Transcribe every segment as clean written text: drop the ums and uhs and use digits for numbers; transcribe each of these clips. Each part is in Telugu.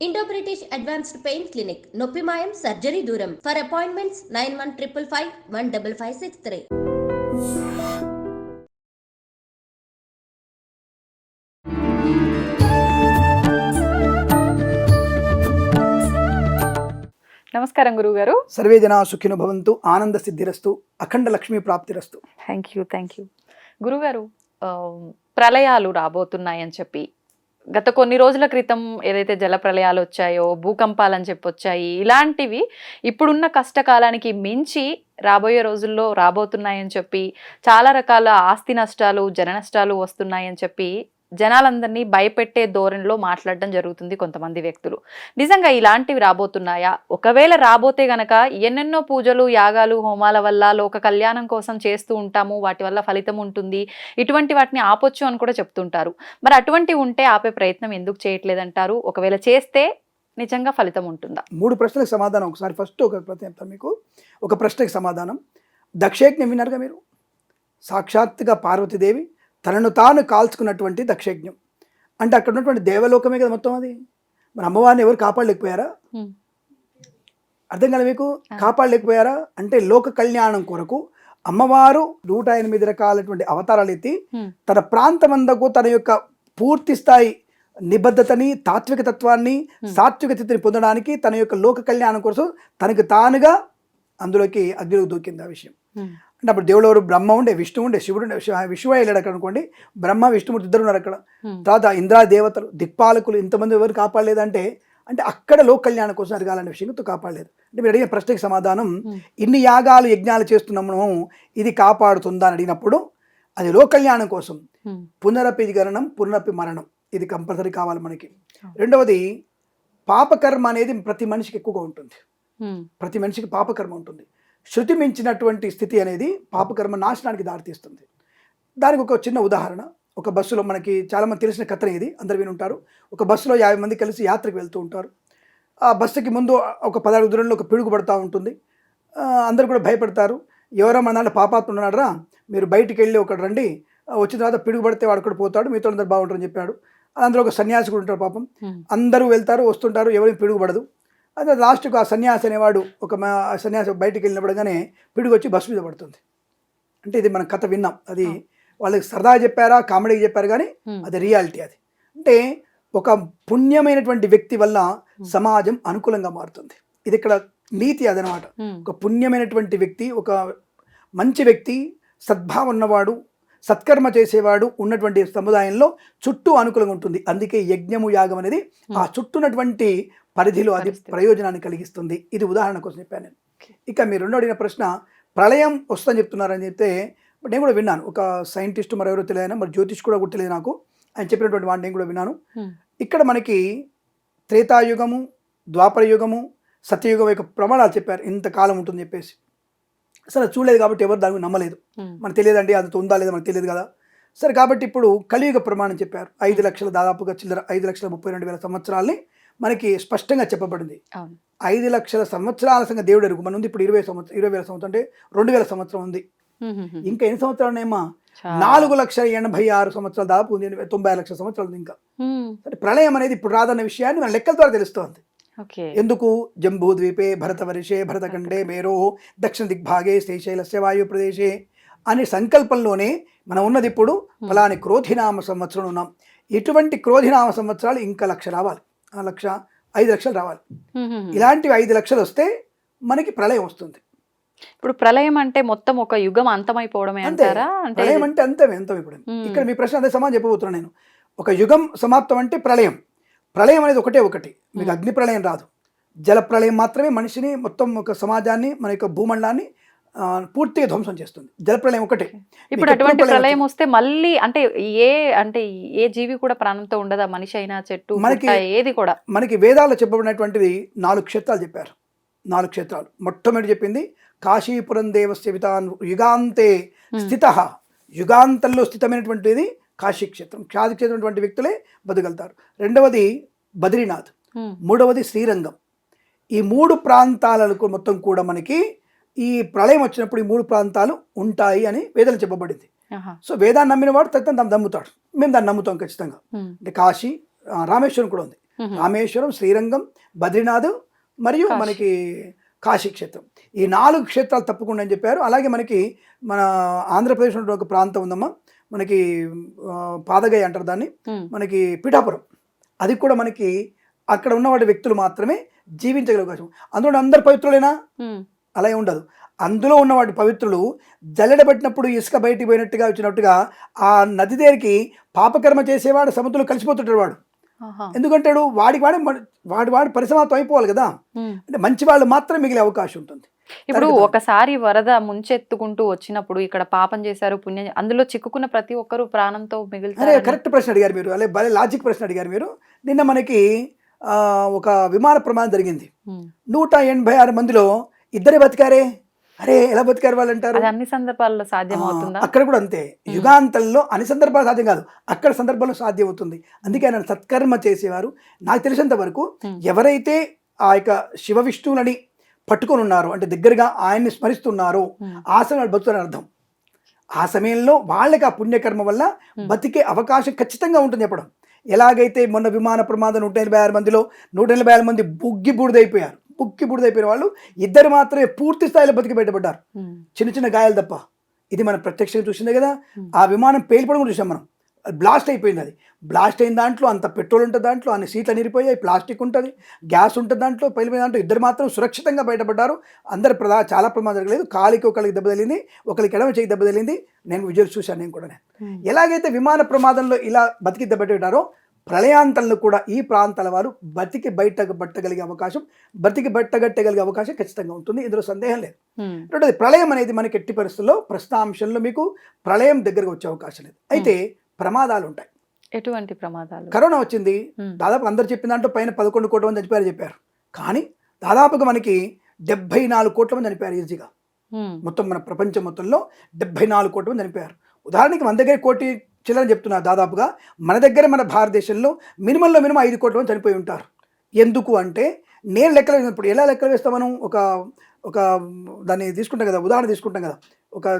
Indo British advanced pain clinic నొప్పి మాయం సర్జరీ దూరం ఫర్ అపాయింట్మెంట్స్ 9155515563. నమస్కారం గురుగారు. సర్వే జనా సుఖినో భవంతు, ఆనంద సిద్ధిరస్తు, అఖండ లక్ష్మీ ప్రాప్తిరస్తు. థ్యాంక్ యూ గురుగారు. ప్రళయాలు రాబోతున్నాయని చెప్పి గత కొన్ని రోజుల క్రితం ఏదైతే జల ప్రళయాలు వచ్చాయో, భూకంపాలని చెప్పి వచ్చాయి, ఇలాంటివి ఇప్పుడున్న కష్టకాలానికి మించి రాబోయే రోజుల్లో రాబోతున్నాయని చెప్పి చాలా రకాల ఆస్తి నష్టాలు, జన నష్టాలు వస్తున్నాయని చెప్పి జనాలందరినీ భయపెట్టే ధోరణిలో మాట్లాడడం జరుగుతుంది కొంతమంది వ్యక్తులు. నిజంగా ఇలాంటివి రాబోతున్నాయా? ఒకవేళ రాబోతే గనక ఎన్నెన్నో పూజలు, యాగాలు, హోమాల వల్ల లోక కళ్యాణం కోసం చేస్తూ ఉంటాము, వాటి వల్ల ఫలితం ఉంటుంది, ఇటువంటి వాటిని ఆపొచ్చు అని కూడా చెప్తుంటారు. మరి అటువంటివి ఉంటే ఆపే ప్రయత్నం ఎందుకు చేయట్లేదంటారు? ఒకవేళ చేస్తే నిజంగా ఫలితం ఉంటుందా? 3 ప్రశ్నలకు సమాధానం. ఒకసారి ఫస్ట్ ఒక ప్రశ్న చెప్తాను మీకు. ఒక ప్రశ్నకి సమాధానం. దక్షయజ్ఞం విన్నారుగా మీరు? సాక్షాత్తుగా పార్వతీదేవి తనను తాను కాల్చుకున్నటువంటి దక్షయజ్ఞం అంటే అక్కడ ఉన్నటువంటి దేవలోకమే కదా మొత్తం అది. మన అమ్మవారిని ఎవరు కాపాడలేకపోయారా? అర్థం కదా మీకు? కాపాడలేకపోయారా అంటే లోక కళ్యాణం కొరకు అమ్మవారు 108 రకాలటువంటి అవతారాలు ఎత్తి తన ప్రాంతమందకు తన యొక్క పూర్తి స్థాయి నిబద్ధతని, తాత్విక తత్వాన్ని, సాత్విక స్థితిని పొందడానికి తన యొక్క లోక కళ్యాణం కోసం తనకు తానుగా అందులోకి అగ్నిలోకి దూకింది. ఆ విషయం అంటే అప్పుడు దేవుడు ఎవరు? బ్రహ్మ ఉండే, విష్ణు ఉండే, శివుడు ఉండే. విష్ణువు వెళ్ళాడు అక్కడ అనుకోండి. బ్రహ్మ, విష్ణుమూర్తి ఇద్దరు ఉన్నారు అక్కడ. తర్వాత ఇంద్రా దేవతలు, దిక్పాలకులు, ఇంతమంది ఎవరు కాపాడలేదంటే అంటే అక్కడ లోక కళ్యాణం కోసం అడగాలనే విషయంతో కాపాడలేదు. అంటే మీరు అడిగిన ప్రశ్నకి సమాధానం, ఇన్ని యాగాలు, యజ్ఞాలు చేస్తున్నాము, ఇది కాపాడుతుందా అని అడిగినప్పుడు అది లోక కళ్యాణం కోసం. పునరపి గణనం, పునరపి మరణం, ఇది కంపల్సరీ కావాలి మనకి. రెండవది పాపకర్మ అనేది ప్రతి మనిషికి ఎక్కువగా ఉంటుంది. ప్రతి మనిషికి పాపకర్మ ఉంటుంది. శృతి మించినటువంటి స్థితి అనేది పాపకర్మ నాశనానికి దారితీస్తుంది. దానికి ఒక చిన్న ఉదాహరణ. ఒక బస్సులో మనకి చాలామంది తెలిసిన కథనే ఇది, అందరు విని ఉంటారు. ఒక బస్సులో 50 మంది కలిసి యాత్రకు వెళ్తూ ఉంటారు. ఆ బస్సుకి ముందు ఒక 10 అడుగుల దూరంలో ఒక పిడుగు పడుతూ ఉంటుంది. అందరూ కూడా భయపడతారు. ఎవరో మన దాంట్లో పాపాత్మ ఉన్నాడరా, మీరు బయటికి వెళ్ళి ఒకటి రండి, వచ్చిన తర్వాత పిడుగు పడితే వాడు ఒకటి పోతాడు, మీతో అందరు బాగుంటారని చెప్పాడు. అందులో ఒక సన్యాసి కూడా ఉంటారు. పాపం అందరూ వెళ్తారు, వస్తుంటారు, ఎవరికి పిడుగు పడదు. అదే లాస్ట్కు ఆ సన్యాసి అనేవాడు, ఒక సన్యాసి బయటికి వెళ్ళినప్పుడుగానే పిడుగు వచ్చి బస్సు మీద పడుతుంది. అంటే ఇది మనం కథ విన్నాం. అది వాళ్ళకి సరదాగా చెప్పారా, కామెడీకి చెప్పారు, కానీ అది రియాలిటీ. అది అంటే ఒక పుణ్యమైనటువంటి వ్యక్తి వల్ల సమాజం అనుకూలంగా మారుతుంది. ఇది ఇక్కడ నీతి అదనమాట. ఒక పుణ్యమైనటువంటి వ్యక్తి, ఒక మంచి వ్యక్తి, సద్భావం ఉన్నవాడు, సత్కర్మ చేసేవాడు ఉన్నటువంటి సముదాయంలో చుట్టూ అనుకూలంగా ఉంటుంది. అందుకే యజ్ఞము, యాగం అనేది ఆ చుట్టూనటువంటి పరిధిలో అది ప్రయోజనాన్ని కలిగిస్తుంది. ఇది ఉదాహరణ కోసం చెప్పాను నేను. ఇక మీరు రెండో అడిగిన ప్రశ్న, ప్రళయం వస్తుందని చెప్తున్నారని చెప్తే నేను కూడా విన్నాను. ఒక సైంటిస్ట్ మరెవరో తెలియదు, మరి జ్యోతిష్ కూడా తెలియదు నాకు, ఆయన చెప్పినటువంటి వాడిని నేను కూడా విన్నాను. ఇక్కడ మనకి త్రేతాయుగము, ద్వాపర యుగము, సత్యయుగం యొక్క ప్రమాణాలు చెప్పారు, ఇంతకాలం ఉంటుందని చెప్పేసి. సరే చూడలేదు కాబట్టి ఎవరు దానికి నమ్మలేదు. మనకు తెలియదండి, అది ఉందా లేదా మనకు తెలియదు కదా. సరే కాబట్టి ఇప్పుడు కలియుగ ప్రమాణం చెప్పారు. 5 లక్షల దాదాపుగా చిల్లర 5,32,000 సంవత్సరాల్ని మనకి స్పష్టంగా చెప్పబడింది. 5 లక్షల సంవత్సరాల సంగతి దేవుడు ఎరుగు. మన ఉంది ఇప్పుడు 20,000 సంవత్సరం అంటే 2,000 సంవత్సరం ఉంది. ఇంకా ఎన్ని సంవత్సరాలు ఏమా? 4,86,000 సంవత్సరాలు, దాదాపు 90 లక్షల సంవత్సరాలు ఇంకా. అంటే ప్రళయం అనేది ఇప్పుడు రాదన్న విషయాన్ని మన లెక్కల ద్వారా తెలుస్తోంది. ఎందుకు? జంబూద్వీపే భరతవర్షే భరతఖండే మేరో దక్షిణ దిగ్భాగే శ్రీశైలస్య వాయు ప్రదేశే అనే సంకల్పంలోనే మనం ఉన్నది. ఇప్పుడు ఫలాని క్రోధినామ సంవత్సరం ఉన్నాం. ఇటువంటి క్రోధినామ సంవత్సరాలు ఇంకా 1,00,000 రావాలి, 5 లక్షలు రావాలి. ఇలాంటివి 5 లక్షలు వస్తే మనకి ప్రళయం వస్తుంది. ఇప్పుడు ప్రళయం అంటే మొత్తం ఒక యుగం అంతమైపోవడమే అంటారా? ప్రళయం అంటే అంతం ఇప్పుడు. ఇక్కడ మీ ప్రశ్న అదే సమాధానం చెప్పబోతున్నా నేను. ఒక యుగం సమాప్తం అంటే ప్రళయం. ప్రళయం అనేది ఒకటి. మీకు అగ్ని ప్రళయం రాదు, జల ప్రళయం మాత్రమే మనిషిని, మొత్తం ఒక సమాజాన్ని, మన యొక్క భూమండలాన్ని పూర్తిగా ధ్వంసం చేస్తుంది. జల ప్రళయం ఒకటే. ఇప్పుడు అటువంటి ప్రళయం వస్తే మళ్ళీ అంటే ఏ జీవి కూడా ప్రాణంతో ఉండదా? మనిషి అయినా, చెట్టు, మనకి ఏది కూడా. మనకి వేదాల్లో చెప్పబడినటువంటిది 4 క్షేత్రాలు చెప్పారు. 4 క్షేత్రాలు. మొట్టమొదటి చెప్పింది కాశీపురం దేవస్య వితాన్ యుగాంతే స్థిత, యుగాంతంలో స్థితమైనటువంటిది కాశీక్షేత్రం. కాశీక్షేత్రం వ్యక్తులే బతకగలుగుతారు. రెండవది బద్రీనాథ్, మూడవది శ్రీరంగం. ఈ 3 ప్రాంతాలకు మొత్తం కూడా మనకి ఈ ప్రళయం వచ్చినప్పుడు ఈ 3 ప్రాంతాలు ఉంటాయి అని వేదాలు చెప్పబడింది. సో వేదాన్ని నమ్మిన వాడు తను నమ్ముతాడు. మేము దాన్ని నమ్ముతాం ఖచ్చితంగా. అంటే కాశీ, రామేశ్వరం కూడా ఉంది. రామేశ్వరం, శ్రీరంగం, బద్రీనాథ్ మరియు మనకి కాశీ క్షేత్రం. ఈ 4 క్షేత్రాలు తప్పకుండా అని చెప్పారు. అలాగే మనకి మన ఆంధ్రప్రదేశ్లో ఒక ప్రాంతం ఉందమ్మా, మనకి పాదగయ అంటారు దాన్ని, మనకి పిఠాపురం. అది కూడా మనకి అక్కడ ఉన్నవాడి వ్యక్తులు మాత్రమే జీవించగల అవకాశం. అందులో అందరు పవిత్రులేనా? అలా ఉండదు. అందులో ఉన్నవాడి పవిత్రులు జల్లెడబట్టినప్పుడు ఇసుక బయటికి పోయినట్టుగా వచ్చినట్టుగా ఆ నది దగ్గరికి పాపకర్మ చేసేవాడు సముద్రంలో కలిసిపోతుంటాడు వాడు. ఎందుకంటాడు వాడి పరిసమాప్తం అయిపోవాలి కదా. అంటే మంచి వాళ్ళు మాత్రం మిగిలే అవకాశం ఉంటుంది. ఇప్పుడు ఒకసారి వరద ముంచెత్తుకుంటూ వచ్చినప్పుడు ఇక్కడ పాపం చేశారు, పుణ్యం, అందులో చిక్కుకున్న ప్రతి ఒక్కరు ప్రాణంతో మిగులుతారు. కరెక్ట్ ప్రశ్న అడిగారు మీరు, అలా భలే లాజిక్ ప్రశ్న అడిగారు మీరు. నిన్న మనకి ఒక విమాన ప్రమాదం జరిగింది. 186 మందిలో 2 బతికారే. అరే ఎలా బతికారు వాళ్ళు అంటారు. అన్ని సందర్భాల్లో సాధ్యం అవుతుందా? అక్కడ కూడా అంతే. యుగాంతంలో అన్ని సందర్భాలు సాధ్యం కాదు, అక్కడ సందర్భంలో సాధ్యం అవుతుంది. అందుకే ఆయన సత్కర్మ చేసేవారు. నాకు తెలిసినంత వరకు ఎవరైతే ఆ యొక్క శివ విష్ణువులని పట్టుకొని ఉన్నారో, అంటే దగ్గరగా ఆయన్ని స్మరిస్తున్నారో, ఆ సమయం వాళ్ళు బతుకుతారని అర్థం. ఆ సమయంలో వాళ్ళకి ఆ పుణ్యకర్మ వల్ల బతికే అవకాశం ఖచ్చితంగా ఉంటుంది. చెప్పడం ఎలాగైతే మొన్న విమాన ప్రమాదం 186 మందిలో 186 మంది బుగ్గి బూడిదైపోయారు. బుగ్గిపోయిన వాళ్ళు 2 మాత్రమే పూర్తి స్థాయిలో బతికి బయటపడ్డారు, చిన్న చిన్న గాయాలు తప్ప. ఇది మనం ప్రత్యక్షంగా చూసిందే కదా. ఆ విమానం పేలిపోవడం కూడా చూసాం మనం. బ్లాస్ట్ అయిపోయింది. అది బ్లాస్ట్ అయిన దాంట్లో అంత పెట్రోల్ ఉంటుంది, దాంట్లో అన్ని సీట్లు నిరిపోయాయి, ప్లాస్టిక్ ఉంటుంది, గ్యాస్ ఉంటుంది దాంట్లో. పేలిపోయిన దాంట్లో 2 మాత్రం సురక్షితంగా బయటపడ్డారు. అందరు చాలా ప్రమాదం జరగలేదు. కాలికి ఒకరికి దెబ్బ తగిలింది, ఒకరికి ఎడమ చేయి దెబ్బ తగిలింది. నేను విజువల్స్ చూశాను నేను కూడా. ఎలాగైతే విమాన ప్రమాదంలో ఇలా బతికి దెబ్బతింటారో, ప్రళయాంతంలో కూడా ఈ ప్రాంతాల వారు బతికి బట్టగలిగే అవకాశం ఖచ్చితంగా ఉంటుంది. ఇందులో సందేహం లేదు. రెండోది, ప్రళయం అనేది మనకి ఎట్టి పరిస్థితుల్లో ప్రశ్నాంశంలో మీకు ప్రళయం దగ్గరకు వచ్చే అవకాశం లేదు. అయితే ప్రమాదాలు ఉంటాయి. ఎటువంటి ప్రమాదాలు? కరోనా వచ్చింది, దాదాపు అందరు చెప్పిన దాంట్లో పైన 11 కోట్ల మంది చనిపోయారు చెప్పారు. కానీ దాదాపుగా మనకి 74 కోట్ల మంది చనిపోయారు ఈజీగా. మొత్తం మన ప్రపంచం మొత్తంలో 74 కోట్ల మంది చనిపోయారు. ఉదాహరణకి మన దగ్గర 1 కోటి చిల్లర చెప్తున్నారు. దాదాపుగా మన దగ్గర మన భారతదేశంలో మినిమం 5 కోట్ల మంది చనిపోయి ఉంటారు. ఎందుకు అంటే నేను లెక్కలు వేసినప్పుడు ఎలా లెక్కలు వేస్తాం మనం, ఒక దాన్ని తీసుకుంటాం కదా, ఉదాహరణ తీసుకుంటాం కదా.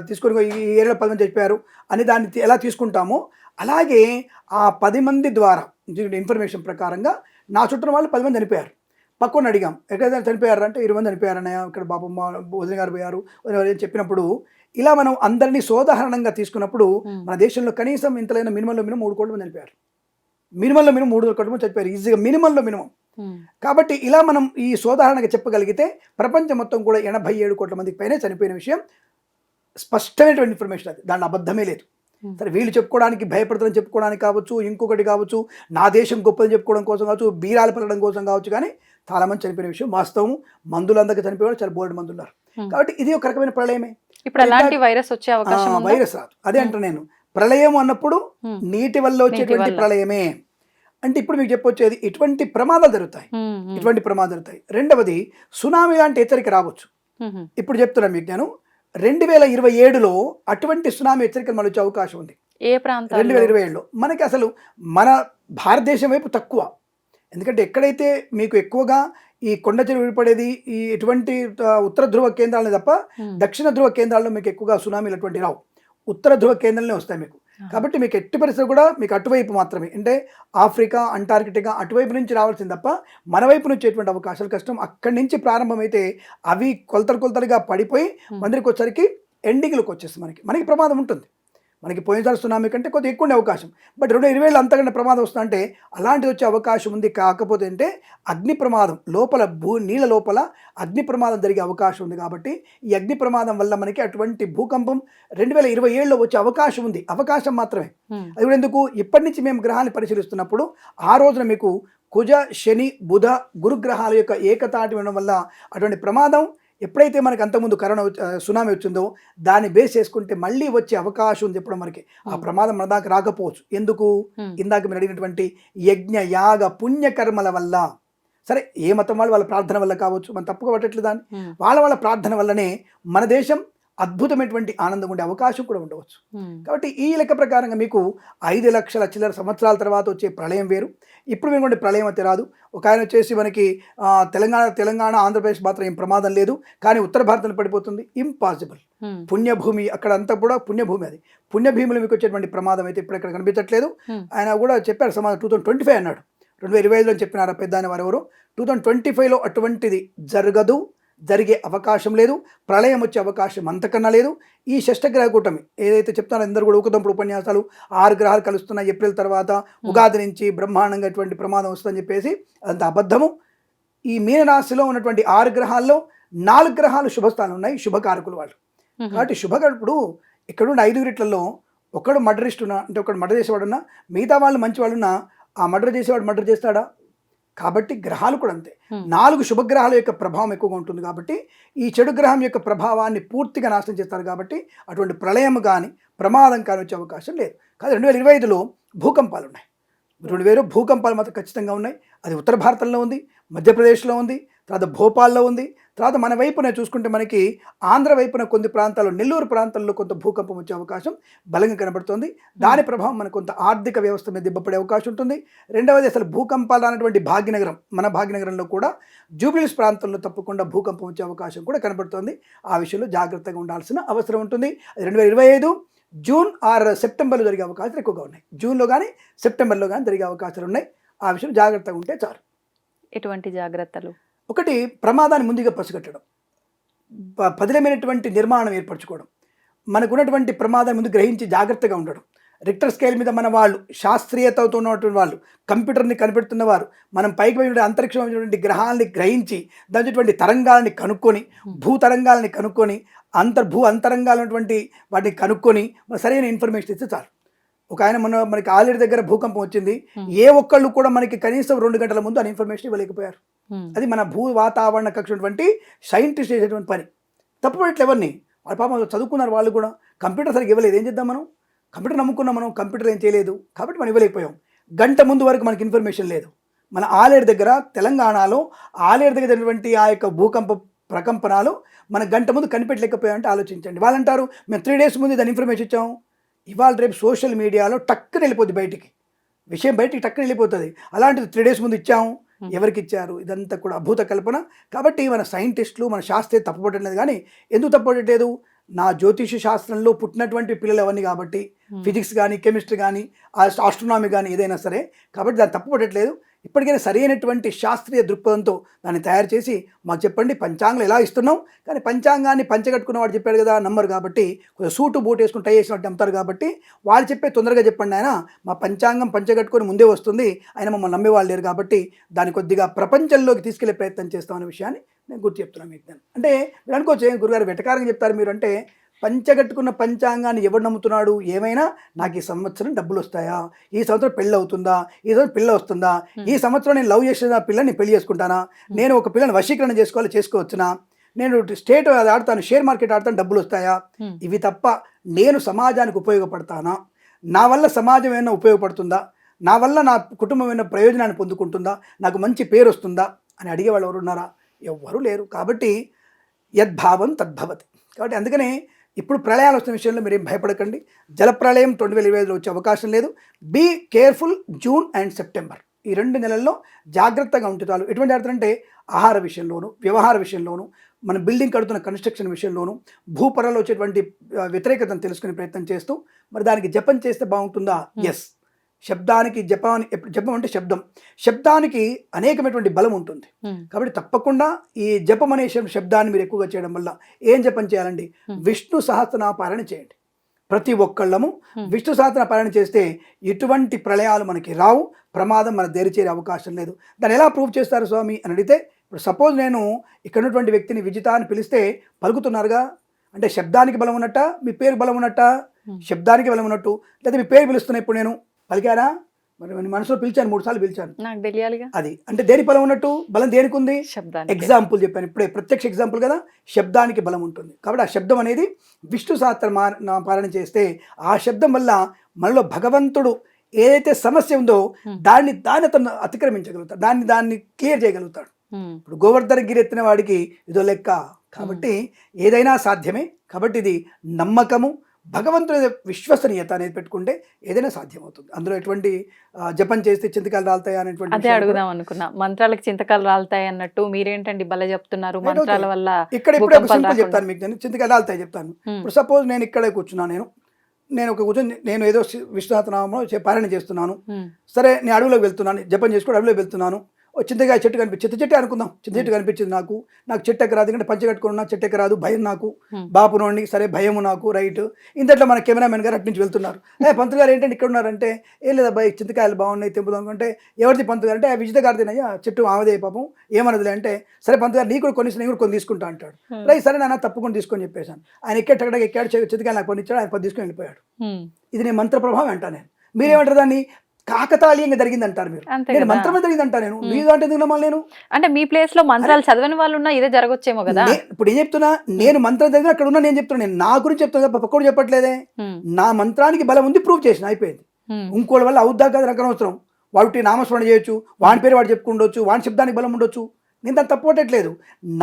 తీసుకొని ఈ ఏరియాలో 10 మంది చనిపోయారు అని దాన్ని ఎలా తీసుకుంటామో, అలాగే ఆ 10 మంది ద్వారా ఇన్ఫర్మేషన్ ప్రకారంగా నా చుట్టూ వాళ్ళు 10 మంది చనిపోయారు. పక్కన అడిగాం ఎక్కడైతే చనిపోయారు అంటే 20 మంది చనిపోయారన్నయ్య, ఇక్కడ బాబమ్మ వదిన గారు పోయారు అని చెప్పినప్పుడు, ఇలా మనం అందరినీ సోదాహరణంగా తీసుకున్నప్పుడు మన దేశంలో కనీసం ఇంతలైన మినిమంలో 3 కోట్ల మంది చనిపోయారు. మినిమంలో 3 కోట్ల మంది చనిపోయారు ఈజీగా, మినిమంలో. కాబట్టి ఇలా మనం ఈ సోదాహరణగా చెప్పగలిగితే ప్రపంచం మొత్తం కూడా 87 కోట్ల మందికి పైనే చనిపోయిన విషయం స్పష్టమైనటువంటి ఇన్ఫర్మేషన్. అది దాని అబద్ధమే లేదు. సరే వీళ్ళు చెప్పుకోవడానికి భయపడతారని చెప్పుకోవడానికి కావచ్చు, ఇంకొకటి కావచ్చు, నా దేశం గొప్పని చెప్పుకోవడం కోసం కావచ్చు, బీరాలు పడడం కోసం కావచ్చు, కానీ చాలా మంది చనిపోయిన విషయం వాస్తవం. మందులు అందరికీ చనిపోయారు, చాలా బోల్డ్ మంది ఉన్నారు. కాబట్టి ఇది ఒక రకమైన ప్రళయమే. ఇప్పుడు అలాంటి వైరస్ వచ్చే అవకాశం ఉందా? వైరస్ రాదు. అదే అంటాను నేను, ప్రళయం అన్నప్పుడు నీటి వల్ల వచ్చేటువంటి ప్రళయమే. అంటే ఇప్పుడు మీకు చెప్పొచ్చేది ఇటువంటి ప్రమాదాలు జరుగుతాయి. రెండవది, సునామీ లాంటి హెచ్చరిక రావచ్చు. ఇప్పుడు చెప్తున్నాను మీకు నేను, 2027లో అటువంటి సునామీ హెచ్చరికలు మళ్ళీ వచ్చే అవకాశం ఉంది. ఏ ప్రాంతం? 2027లో మనకి అసలు మన భారతదేశం వైపు తక్కువ. ఎందుకంటే ఎక్కడైతే మీకు ఎక్కువగా ఈ కొండ చెరువు విడిపడేది ఈ ఎటువంటి ఉత్తర ధ్రువ కేంద్రాలనే తప్ప దక్షిణ ధ్రువ కేంద్రాల్లో మీకు ఎక్కువగా సునామీలు అటువంటి రావు. ఉత్తర ధ్రువ కేంద్రాలనే వస్తాయి మీకు. కాబట్టి మీకు ఎట్టి పరిస్థితులు కూడా మీకు అటువైపు మాత్రమే, అంటే ఆఫ్రికా, అంటార్కిటికా అటువైపు నుంచి రావాల్సింది తప్ప మన వైపు నుంచి వచ్చేటువంటి అవకాశాలు కష్టం. అక్కడి నుంచి ప్రారంభమైతే అవి కొలతలుగా పడిపోయి మందిరికి వచ్చరికి ఎండింగ్లోకి వచ్చేస్తుంది. మనకి ప్రమాదం ఉంటుంది. మనకి పోయినసారి సునామీ కంటే కొద్దిగా ఎక్కువ అవకాశం. బట్ 2020లో అంతకంటే ప్రమాదం వస్తుందంటే అలాంటిది వచ్చే అవకాశం ఉంది. కాకపోతే అంటే అగ్ని ప్రమాదం లోపల నీళ్ళ లోపల అగ్ని ప్రమాదం జరిగే అవకాశం ఉంది. కాబట్టి ఈ అగ్ని ప్రమాదం వల్ల మనకి అటువంటి భూకంపం 2027లో వచ్చే అవకాశం ఉంది. అవకాశం మాత్రమే. అది కూడా ఎందుకు, ఇప్పటి నుంచి మేము గ్రహాన్ని పరిశీలిస్తున్నప్పుడు ఆ రోజున మీకు కుజ, శని, బుధ, గురుగ్రహాల యొక్క ఏకతాటి ఉండడం వల్ల అటువంటి ప్రమాదం ఎప్పుడైతే మనకి అంతకుముందు సునామీ వచ్చిందో దాన్ని బేస్ చేసుకుంటే మళ్ళీ వచ్చే అవకాశం ఉంది. ఎప్పుడు మనకి ఆ ప్రమాదం మన దాకా రాకపోవచ్చు. ఎందుకు, ఇందాక మీరు అడిగినటువంటి యజ్ఞ, యాగ, పుణ్యకర్మల వల్ల. సరే ఏ మతం వాళ్ళ ప్రార్థన వల్ల కావచ్చు, మనం తప్పుగా పట్టట్లేదు దాన్ని. వాళ్ళ ప్రార్థన వల్లనే మన దేశం అద్భుతమైనటువంటి ఆనందం ఉండే అవకాశం కూడా ఉండవచ్చు. కాబట్టి ఈ లెక్క ప్రకారంగా మీకు 5 లక్షల చిల్లర సంవత్సరాల తర్వాత వచ్చే ప్రళయం వేరు. ఇప్పుడు మేము ప్రళయం అయితే రాదు. ఒక ఆయన వచ్చేసి మనకి తెలంగాణ ఆంధ్రప్రదేశ్ మాత్రం ఏం ప్రమాదం లేదు, కానీ ఉత్తర భారతంలో పడిపోతుంది. ఇంపాసిబుల్. పుణ్యభూమి అక్కడ అంతా కూడా పుణ్యభూమి. అది పుణ్యభూమిలో మీకు వచ్చేటువంటి ప్రమాదం అయితే ఇప్పుడు ఇక్కడ కనిపించట్లేదు. ఆయన కూడా చెప్పారు సమాధానం 2025 అన్నాడు. 2025లో చెప్పినారా పెద్ద వారు ఎవరు? 2025లో అటువంటిది జరగదు, జరిగే అవకాశం లేదు, ప్రళయం వచ్చే అవకాశం అంతకన్నా లేదు. ఈ షష్టగ్రహ కూటమి ఏదైతే చెప్తారో అందరూ కూడా ఊకదంపుడు ఉపన్యాసాలు 6 గ్రహాలు కలుస్తున్నాయి ఏప్రిల్ తర్వాత ఉగాది నుంచి బ్రహ్మాండంగా ఎటువంటి ప్రమాదం వస్తుందని చెప్పేసి అదంత అబద్ధము. ఈ మీనరాశిలో ఉన్నటువంటి 6 గ్రహాల్లో 4 గ్రహాలు శుభస్థానం ఉన్నాయి, శుభకారకులు వాళ్ళు. కాబట్టి శుభకారకుడు ఇక్కడున్న 5 ఒకడు మర్డరిస్ట్ ఉన్నా, అంటే ఒకడు మర్డర్ చేసేవాడున్నా, మిగతా వాళ్ళు మంచి వాళ్ళున్నా ఆ మర్డర్ చేసేవాడు మర్డర్ చేస్తాడా? కాబట్టి గ్రహాలు కూడా అంతే. 4 శుభగ్రహాల యొక్క ప్రభావం ఎక్కువగా ఉంటుంది కాబట్టి ఈ చెడు గ్రహం యొక్క ప్రభావాన్ని పూర్తిగా నాశనం చేస్తారు. కాబట్టి అటువంటి ప్రళయం కానీ ప్రమాదం కానీ వచ్చే అవకాశం లేదు. కానీ 2025లో భూకంపాలు ఉన్నాయి. 2000 భూకంపాలు మాత్రం ఖచ్చితంగా ఉన్నాయి. అది ఉత్తర భారతంలో ఉంది, మధ్యప్రదేశ్లో ఉంది, తర్వాత భోపాల్లో ఉంది. తర్వాత మన వైపున చూసుకుంటే మనకి ఆంధ్ర వైపున కొన్ని ప్రాంతాల్లో, నెల్లూరు ప్రాంతాల్లో కొంత భూకంపం వచ్చే అవకాశం బలంగా కనబడుతుంది. దాని ప్రభావం మనకు కొంత ఆర్థిక వ్యవస్థ మీద దెబ్బపడే అవకాశం ఉంటుంది. రెండవది అసలు భూకంపాలు అనేటువంటి భాగ్యనగరం, మన భాగ్యనగరంలో కూడా జూబ్లీహిల్స్ ప్రాంతంలో తప్పకుండా భూకంపం వచ్చే అవకాశం కూడా కనబడుతుంది. ఆ విషయంలో జాగ్రత్తగా ఉండాల్సిన అవసరం ఉంటుంది. 2025 జూన్ ఆర్ సెప్టెంబర్లో జరిగే అవకాశాలు ఎక్కువగా ఉన్నాయి. జూన్లో కానీ సెప్టెంబర్లో కానీ జరిగే అవకాశాలు ఉన్నాయి. ఆ విషయం జాగ్రత్తగా ఉంటే చాలు. ఎటువంటి జాగ్రత్తలు? ఒకటి, ప్రమాదాన్ని ముందుగా పసిగట్టడం, పదిలమైనటువంటి నిర్మాణం ఏర్పరచుకోవడం, మనకున్నటువంటి ప్రమాదాన్ని ముందు గ్రహించి జాగ్రత్తగా ఉండడం. రిక్టర్ స్కేల్ మీద మన వాళ్ళు శాస్త్రీయతతో ఉన్నటువంటి వాళ్ళు, కంప్యూటర్ని కనిపెడుతున్నవారు, మనం పైకి పోయిన అంతరిక్షమైనటువంటి గ్రహాలని గ్రహించి దాంట్లో తరంగాలని కనుక్కొని, భూతరంగాలని కనుక్కొని, అంతరంగాలు ఉన్నటువంటి వాటిని కనుక్కొని మన సరైన ఇన్ఫర్మేషన్ ఇస్తే చాలు. ఒక ఆయన మనకి ఆల్రెడీ దగ్గర భూకంపం వచ్చింది, ఏ ఒక్కళ్ళు కూడా మనకి కనీసం 2 గంటల ముందు ఆ ఇన్ఫర్మేషన్ ఇవ్వలేకపోయారు. అది మన భూ వాతావరణ కక్షటువంటి సైంటిస్ట్ చేసేటువంటి పని. తప్పుపడట్లే ఎవరిని, వాళ్ళ పాపం చదువుకున్నారు వాళ్ళు కూడా. కంప్యూటర్ సరిగ్గా ఇవ్వలేదు, ఏం చేద్దాం మనం? కంప్యూటర్ నమ్ముకున్నాం మనం, కంప్యూటర్ ఏం చేయలేదు కాబట్టి మనం ఇవ్వలేకపోయాం. గంట ముందు వరకు మనకి ఇన్ఫర్మేషన్ లేదు. మన ఆలేరు దగ్గర, తెలంగాణలో ఆలేరు దగ్గర జరిగినటువంటి ఆ యొక్క భూకంప ప్రకంపనాలు మన గంట ముందు కనిపెట్టలేకపోయామంటే ఆలోచించండి. వాళ్ళు అంటారు మేము 3 days ముందు దాని ఇన్ఫర్మేషన్ ఇచ్చాం. ఇవాళ రేపు సోషల్ మీడియాలో టక్కున వెళ్ళిపోద్ది, బయటికి విషయం బయటికి టక్కున వెళ్ళిపోతుంది. అలాంటిది 3 days ముందు ఇచ్చాము, ఎవరికి ఇచ్చారు? ఇదంతా కూడా అభూత కల్పన. కాబట్టి మన సైంటిస్టులు, మన శాస్త్రీయ తప్పుపట్టలేదు. కానీ ఎందుకు తప్పుపట్టలేదు? నా జ్యోతిష శాస్త్రంలో పుట్టినటువంటి పిల్లలు అవన్నీ కాబట్టి, ఫిజిక్స్ కానీ, కెమిస్ట్రీ కానీ, ఆస్ట్రోనామీ కానీ ఏదైనా సరే, కాబట్టి దాన్ని తప్పుపట్టట్లేదు. ఇప్పటికైనా సరైనటువంటి శాస్త్రీయ దృక్పథంతో దాన్ని తయారు చేసి మాకు చెప్పండి, పంచాంగం ఎలా ఇస్తున్నాం. కానీ పంచాంగాన్ని పంచగట్టుకున్నవాడు చెప్పాడు కదా, నమ్మరు. కాబట్టి కొంచెం సూటు బూట్ వేసుకుని టై వేసినట్టు నమ్ముతారు. కాబట్టి వాళ్ళు చెప్పే తొందరగా చెప్పండి, ఆయన మా పంచాంగం పంచగట్టుకొని ముందే వస్తుంది, ఆయన మమ్మల్ని నమ్మేవాళ్ళు లేరు. కాబట్టి దాన్ని కొద్దిగా ప్రపంచంలోకి తీసుకెళ్లే ప్రయత్నం చేస్తామనే విషయాన్ని నేను గుర్తు చెప్తున్నాను మీకు. అంటే మీరు అనుకోవచ్చు, గురుగారు వెటకారంగా చెప్తారు మీరు అంటే, పంచగట్టుకున్న పంచాంగాన్ని ఎవడు నమ్ముతున్నాడు? ఏమైనా నాకు ఈ సంవత్సరం డబ్బులు వస్తాయా, ఈ సంవత్సరం పెళ్ళి అవుతుందా, ఈ సంవత్సరం పిల్ల వస్తుందా, ఈ సంవత్సరం నేను లవ్ చేసిన పిల్లని పెళ్లి చేసుకుంటానా, నేను ఒక పిల్లని వశీకరణ చేసుకోవచ్చునా, నేను స్టేట్ ఆడతాను, షేర్ మార్కెట్ ఆడతాను, డబ్బులు వస్తాయా? ఇవి తప్ప నేను సమాజానికి ఉపయోగపడతానా, నా వల్ల సమాజం ఏమైనా ఉపయోగపడుతుందా, నా వల్ల నా కుటుంబం ఏమైనా ప్రయోజనాన్ని పొందుకుంటుందా, నాకు మంచి పేరు వస్తుందా అని అడిగేవాళ్ళు ఎవరు ఉన్నారా? ఎవ్వరూ లేరు. కాబట్టి యద్భావం తద్భవతి. కాబట్టి అందుకనే ఇప్పుడు ప్రళయాలు వస్తున్న విషయంలో మీరేం భయపడకండి. జలప్రళయం 2025లో వచ్చే అవకాశం లేదు. Be careful. June and September ఈ 2 నెలల్లో జాగ్రత్తగా ఉంటే చాలు. ఎటువంటి జాగ్రత్త అంటే ఆహార విషయంలోను, వ్యవహార విషయంలోను, మన బిల్డింగ్ కడుతున్న కన్స్ట్రక్షన్ విషయంలోను, భూపరాలో వచ్చేటువంటి వ్యతిరేకతను తెలుసుకునే ప్రయత్నం చేస్తూ, మరి దానికి జపం చేస్తే బాగుంటుందా? ఎస్. శబ్దానికి జపం అంటే శబ్దానికి అనేకమైనటువంటి బలం ఉంటుంది. కాబట్టి తప్పకుండా ఈ జపం అనే శబ్దాన్ని మీరు ఎక్కువగా చేయడం వల్ల ఏం జపం చేయాలండి? విష్ణు సహస్రనామపారాయణ చేయండి. ప్రతి ఒక్కళ్ళము విష్ణు సహస్రనామపారాయణ చేస్తే ఎటువంటి ప్రళయాలు మనకి రావు, ప్రమాదం మన దేరి చేరే అవకాశం లేదు. దాన్ని ఎలా ప్రూవ్ చేస్తారు స్వామి అని అడిగితే, ఇప్పుడు సపోజ్ నేను ఇక్కడ ఉన్నటువంటి వ్యక్తిని విజిత అని పిలిస్తే పలుకుతున్నారుగా, అంటే శబ్దానికి బలం ఉన్నట్ట, మీ పేరు బలం ఉన్నట్ట? శబ్దానికి బలం ఉన్నట్టు. లేదా మీ పేరు పిలుస్తున్నా, ఇప్పుడు నేను పలికారా, మరి మనసులో పిలిచాను, 3 సార్లు పిలిచాను, నాకు తెలియాలిగా. అది అంటే దేని బలం ఉన్నట్టు? బలం దేనికి ఉంది? ఎగ్జాంపుల్ చెప్పాను ఇప్పుడే, ప్రత్యక్ష ఎగ్జాంపుల్ కదా, శబ్దానికి బలం ఉంటుంది. కాబట్టి ఆ శబ్దం అనేది విష్ణు సహస్రనామపారాయణ చేస్తే ఆ శబ్దం వల్ల మనలో భగవంతుడు ఏదైతే సమస్య ఉందో దాన్ని అతను అతిక్రమించగలుగుతాడు, దాన్ని క్లియర్ చేయగలుగుతాడు. ఇప్పుడు గోవర్ధన గిరి ఎత్తిన వాడికి ఇదో లెక్క. కాబట్టి ఏదైనా సాధ్యమే. కాబట్టి ఇది నమ్మకము, భగవంతుని విశ్వసనీయత అనేది పెట్టుకుంటే ఏదైనా సాధ్యమవుతుంది. అందులో ఎటువంటి జపం చేస్తే చింతకాలు రాలుతాయి అనేటువంటి అదే అడుగుదాం అనుకున్నా. మంత్రాలకు చింతకాలు రాలుతాయి అన్నట్టు మీరేంటండి భలే చెప్తున్నారు, మంత్రాల వల్ల ఇక్కడ ఇప్పుడు సింపుల్ చెప్తాను మీకు, నేను చింతకాలు రాలుతాయి చెప్తాను. ఇప్పుడు సపోజ్ నేను ఇక్కడే కూర్చున్నా, నేను నేను ఒక కూర్చొని నేను ఏదో విశ్వనాథ నామంలో పారాయణ చేస్తున్నాను. ఉమ్, సరే నేను అడవిలోకి వెళ్తున్నాను, జపం చేసుకుని అడవిలోకి వెళ్తున్నాను. ఓ చింతకాయ చెట్టు చింత చెట్టే అనుకుందాం, చింత చెట్టు కనిపించింది నాకు చెట్టు ఎక్కరాదు, ఎందుకంటే పంచ కట్టుకున్నా చెట్టు ఎక్కరాదు, భయం నాకు, బాపు నుండి సరే భయము నాకు, రైట్. ఇంతట్లో మన కెమెరామెన్ గారు అటు నుంచి వెళ్తున్నారు. పంతులు గారు ఏంటంటే ఇక్కడ ఉన్నారంటే, ఏం లేదా అబ్బాయి చింతకాయలు బాగున్నాయి తెంపుదాం అనుకుంటే, ఎవరిది పంతులు గారు అంటే విజిత గారిదినయ్యా, చెట్టు ఆమెదే పాపం ఏమన్నదిలే అంటే, సరే పంతులు గారు నీకు కూడా కొన్ని నేను కూడా కొన్ని తీసుకుంటా అంటాడు. రైట్ సరే నాన్న తప్పకుండా తీసుకొని చెప్పేశాను. ఆయన ఎక్కాడు చింతకాయలు నాకు పండించాడు, ఆయన 10 తీసుకొని వెళ్ళిపోయాడు. ఇది నేను మంత్ర ప్రభావం అంటా నేను. మీరేమంటారు దాన్ని? కాకతాళీయంగా జరిగింది అంటారు మీరు. నేను మంత్రమే జరిగింది అంటా నేను. మీరు అంటే ఎందుకు నమ్మాలి నేను? అంటే మీ ప్లేస్ లో మంత్రాలు చదవని వాళ్ళు ఉన్నా ఇదే జరగొచ్చేమో కదా. ఇప్పుడు ఏం చెప్తున్నా, నేను మంత్రం జరిగిన అక్కడ ఉన్నా నేను చెప్తున్నా, నేను నా గురించి చెప్తున్నా, పక్కడు చెప్పట్లేదే. నా మంత్రానికి బలం ఉంది, ప్రూవ్ చేసిన అయిపోయింది. ఇంకోటి వల్ల అవుద్దా కదా నాకు అనవసరం. వాటి నామస్మరణ చేయొచ్చు, వాడి పేరు వాడు చెప్పుకుండొచ్చు, వాడి శబ్దానికి బలం ఉండొచ్చు, నేను దాన్ని తప్పట్లేదు.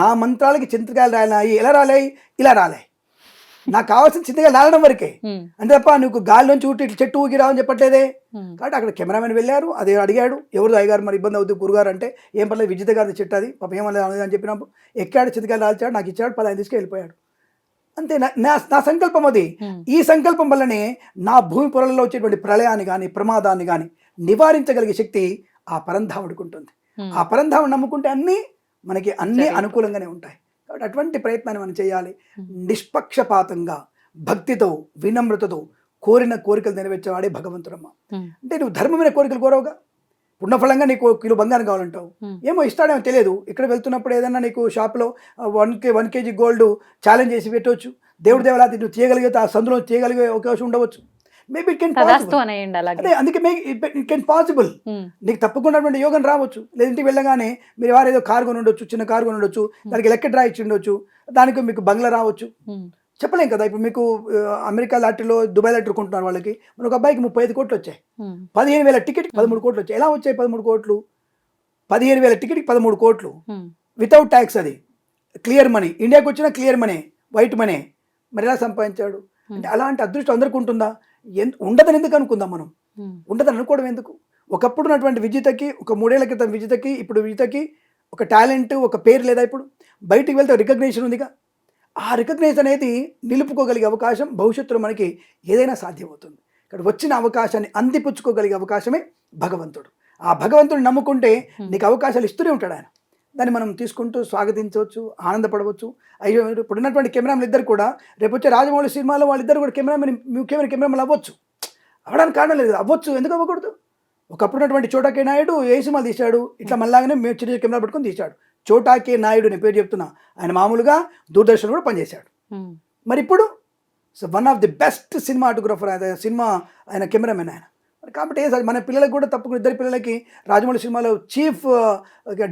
నా మంత్రాలకి చింతకాయలు రాలాయి, ఎలా రాలాయి, ఇలా రాలాయి. నాకు కావాల్సిన చింతకాయలు రాలడం వరకే, అంటే తప్ప నువ్వు గాలిలోంచి ఊటి చెట్టు ఊకి రావని చెప్పట్లేదే. కాబట్టి అక్కడ కెమెరామెన్ వెళ్ళారు, అదే అడిగాడు, ఎవరు అయ్యగారు మరి ఇబ్బంది అవుతుంది గురుగారు అంటే, ఏం పర్లేదు విజిత గారి చెట్టు అది పాప ఏమలేదు అని చెప్పినప్పుడు ఎక్కాడు, చింతకాయలు రాల్చాడు, నాకు ఇచ్చాడు, 10 తీసుకు వెళ్ళిపోయాడు. అంతే. నా సంకల్పం అది. ఈ సంకల్పం వల్లనే నా భూమి పొరలలో వచ్చేటువంటి ప్రళయాన్ని కానీ ప్రమాదాన్ని కానీ నివారించగలిగే శక్తి ఆ పరంధాముడికి ఉంటుంది. ఆ పరంధాముడు నమ్ముకుంటే మనకి అన్నీ అనుకూలంగానే ఉంటాయి. కాబట్టి అటువంటి ప్రయత్నాన్ని మనం చేయాలి. నిష్పక్షపాతంగా భక్తితో వినమ్రతతో కోరిన కోరికలు నెరవేర్చేవాడే భగవంతుడమ్మ. అంటే నువ్వు ధర్మమైన కోరికలు కోరవుగా. పుణ్యఫలంగా నీకు కిలో బంగారం కావాలంటావు, ఏమో ఇస్తాడేమో తెలియదు. ఇక్కడ వెళ్తున్నప్పుడు ఏదన్నా నీకు షాప్లో 1 kg గోల్డ్ ఛాలెంజ్ చేసి పెట్టవచ్చు. దేవుడి దేవలా నువ్వు చేయగలిగితే ఆ సందులో చేయగలిగే అవకాశం ఉండవచ్చు. Maybe it can possible. అదే అందుకే ఇట్ కెన్ పాసిబుల్. నీకు తప్పకుండా యోగం రావచ్చు. లేదంటే వెళ్ళగానే మీరు ఎవరు ఏదో కారు కొని ఉండొచ్చు, చిన్న కారు కొని ఉండొచ్చు, దానికి లెక్క డ్రా ఇచ్చి ఉండొచ్చు, దానికి మీకు బంగ్లా రావచ్చు, చెప్పలేం కదా. ఇప్పుడు మీకు అమెరికా లాటరీలో దుబాయ్ లాటరీ కొంటున్నారు వాళ్ళకి, మన ఒక అబ్బాయికి 35 కోట్లు వచ్చాయి, 15,000 టికెట్ 13 కోట్లు వచ్చాయి. ఎలా వచ్చాయి 13 కోట్లు? 15,000 టికెట్కి 13 కోట్లు వితౌట్ ట్యాక్స్. అది క్లియర్ మనీ. ఇండియాకి వచ్చిన క్లియర్ మనీ, వైట్ మనీ. మరి ఎలా సంపాదించాడు? అంటే అలాంటి అదృష్టం అందరికీ ఉంటుందా? ఉండదని ఎందుకు అనుకుందాం మనం? ఉండదని అనుకోవడం ఎందుకు? ఒకప్పుడు ఉన్నటువంటి విజితకి, ఒక 3 ఏళ్ల క్రితం విజితకి, ఇప్పుడు విజితకి ఒక టాలెంట్, ఒక పేరు లేదా? ఇప్పుడు బయటికి వెళ్తే రికగ్నేషన్ ఉందిగా. ఆ రికగ్నేషన్ అనేది నిలుపుకోగలిగే అవకాశం భవిష్యత్తులో మనకి ఏదైనా సాధ్యమవుతుంది. ఇక్కడ వచ్చిన అవకాశాన్ని అందిపుచ్చుకోగలిగే అవకాశమే భగవంతుడు. ఆ భగవంతుడిని నమ్ముకుంటే నీకు అవకాశాలు ఇస్తూనే ఉంటాడు ఆయన. దాన్ని మనం తీసుకుంటూ స్వాగతించవచ్చు, ఆనందపడవచ్చు. అయ్యో ఇప్పుడు ఉన్నటువంటి కెమెరామెన్ ఇద్దరు కూడా రేపు వచ్చే రాజమౌళి సినిమాలో వాళ్ళిద్దరు కూడా ముఖ్యమైన కెమెరామెన్ అవ్వచ్చు. అవ్వడానికి కారణం లేదు, అవ్వచ్చు. ఎందుకు అవ్వకూడదు? ఒకప్పుడు ఉన్నటువంటి చోటాకే నాయుడు ఏ సినిమాలు తీశాడు, ఇట్లా మళ్ళాగానే మేము చిన్న కెమెరా పట్టుకొని తీశాడు. చోటాకే నాయుడు నేను పేరు చెప్తున్నా, ఆయన మామూలుగా దూరదర్శన్ కూడా పనిచేశాడు. మరి ఇప్పుడు one of the best cinematographer ఆయన కెమెరామెన్ ఆయన. కాబట్టి మన పిల్లలకు కూడా తప్పకుండా, ఇద్దరు పిల్లలకి రాజమౌళి సినిమాలో చీఫ్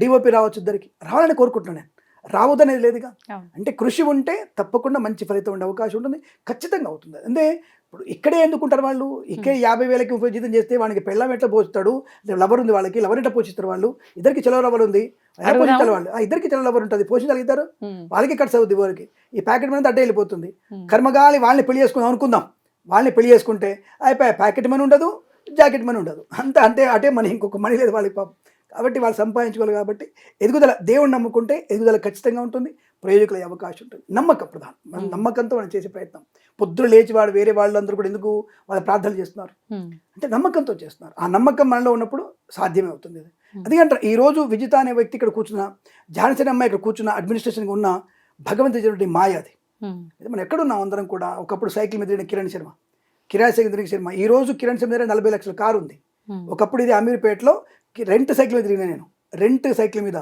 డిఓపి రావచ్చు, ఇద్దరికి రావాలని కోరుకుంటున్నాను నేను. రావద్దనేది లేదుగా. అంటే కృషి ఉంటే తప్పకుండా మంచి ఫలితం ఉండే అవకాశం ఉంటుంది, ఖచ్చితంగా అవుతుంది. అంటే ఇప్పుడు ఇక్కడే ఎందుకుంటారు వాళ్ళు? ఇక్కడే 50,000కి ఉపయోజితం చేస్తే వానికి పెళ్ళం ఎట్లా పోస్తాడు? లవర్ ఉంది వాళ్ళకి, లవర్ ఎట్లా పోషిస్తారు వాళ్ళు? ఇద్దరికి చెలవ లవర్ ఉంది, పోషించాలి వాళ్ళు. ఇద్దరికి చెలవ లవర్ ఉంటుంది, పోషించగలుగుతారు. వాళ్ళకి కట్స్ అవుతుంది వారికి. ఈ ప్యాకెట్ మీద అడ్డే వెళ్ళిపోతుంది. కర్మగాలి వాళ్ళని పెళ్లి చేసుకుందాం అనుకుందాం, వాళ్ళని పెళ్లి చేసుకుంటే అయిపోయి ప్యాకెట్ మనీ ఉండదు, జాకెట్ మనీ ఉండదు, అంటే అటే మనీ, ఇంకొక మనీ లేదు వాళ్ళకి పాపం. కాబట్టి వాళ్ళు సంపాదించుకోవాలి. కాబట్టి ఎదుగుదల, దేవుడిని నమ్ముకుంటే ఎదుగుదల ఖచ్చితంగా ఉంటుంది, ప్రయోజకులయ్యే అవకాశం ఉంటుంది. నమ్మకం ప్రధానం. మన నమ్మకంతో మనం చేసే ప్రయత్నం. పొద్దున లేచి వేరే వాళ్ళందరూ కూడా ఎందుకు వాళ్ళ ప్రార్థనలు చేస్తున్నారు అంటే నమ్మకంతో చేస్తున్నారు. ఆ నమ్మకం మనలో ఉన్నప్పుడు సాధ్యమే అవుతుంది. అందుకంటే ఈరోజు విజిత అనే వ్యక్తి ఇక్కడ కూర్చున్న, ఝాన్సీ అమ్మాయి ఇక్కడ కూర్చున్న, అడ్మినిస్ట్రేషన్గా ఉన్న భగవంతుడి మాయ అది. మనం ఎక్కడున్నాం అందరం కూడా. ఒకప్పుడు సైకిల్ మీద తిరిగిన కిరణ్ శర్మ, కిరాయి సైకిల్ తిరిగిన శర్మ. ఈ రోజు కిరణ్ శర్మ దగ్గర 40 లక్షల కారు ఉంది. ఒకప్పుడు ఇది అమీర్పేటలో రెంట్ సైకిల్ మీద తిరిగిన నేను, రెంట్ సైకిల్ మీద.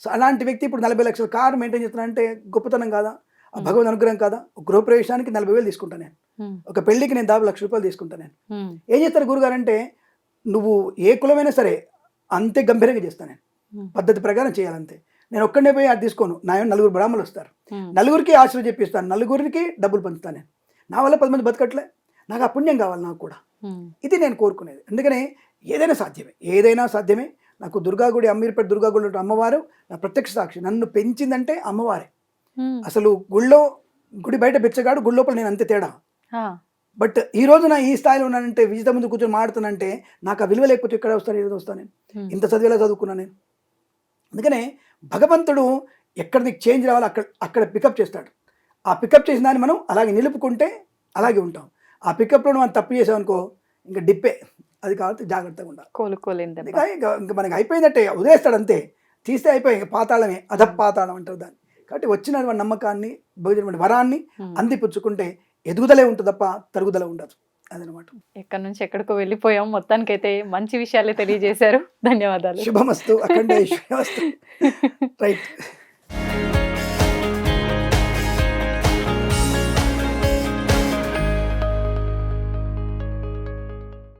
సో అలాంటి వ్యక్తి ఇప్పుడు 40 లక్షల కారు మెయింటైన్ చేస్తున్నా అంటే గొప్పతనం కాదా? ఆ భగవద్ అనుగ్రహం కాదా? ఒక గృహప్రవేశానికి 40,000 తీసుకుంటాను నేను, ఒక పెళ్లికి నేను దాదాపు ₹1,00,000 తీసుకుంటాను నేను. ఏం చేస్తారు గురుగారు అంటే, నువ్వు ఏ కులమైనా సరే అంతే గంభీరంగా చేస్తాను నేను, పద్ధతి ప్రకారం చేయాలంతే. నేను ఒక్కడే పోయి అది తీసుకోను. నా 4 బ్రాహ్మణులు వస్తారు, 4కి ఆశలు చెప్పిస్తాను, 4కి డబ్బులు పంచుతాను నేను. నా వల్ల 10 మంది బతకట్లే, నాకు ఆ పుణ్యం కావాలి నాకు కూడా. ఇది నేను కోరుకునేది. అందుకనే ఏదైనా సాధ్యమే. నాకు దుర్గాగుడి, అమీర్పేట దుర్గాగుడి అమ్మవారు నా ప్రత్యక్ష సాక్షి. నన్ను పెంచిందంటే అమ్మవారే. అసలు గుడి బయట బెచ్చగాడు, గుడి లోపల నేను అంతే తేడా. బట్ ఈ రోజు నా ఈ స్థాయిలో ఉన్నానంటే, విజిత ముందు కూర్చొని మాడుతానంటే నాకు ఆ విలువ లేకపోతే ఇక్కడ వస్తాను, ఏదో వస్తాను నేను. ఇంత చదివేలా చదువుకున్నాను నేను. అందుకనే భగవంతుడు ఎక్కడ నీకు చేంజ్ రావాలో అక్కడ పికప్ చేస్తాడు. ఆ పికప్ చేసిన దాన్ని మనం అలాగే నిలుపుకుంటే అలాగే ఉంటాం. ఆ పికప్లో మనం తప్పు చేసాం అనుకో ఇంకా డిప్పే, అది కాబట్టి జాగ్రత్తగా ఉండాలి. కోలుకోలేని దెబ్బ. ఇంకా మనకి అయిపోయిందంటే వదిలేస్తాడు అంతే, తీస్తే అయిపోయి ఇంకా పాతాళమే, అధపాతాళం అంటారు దాన్ని. కాబట్టి వచ్చినటువంటి నమ్మకాన్ని భోజనటువంటి వరాన్ని అందిపుచ్చుకుంటే ఎదుగుదలే ఉంటుంది తప్ప తరుగుదల ఉండదు. అదనమాట. ఎక్కడి నుంచి ఎక్కడికో వెళ్ళిపోయాం, మొత్తానికైతే మంచి విషయాలే తెలియజేశారు. ధన్యవాదాలు. శుభమస్తు, అఖండ ఐశ్వర్యమస్తు. రైట్.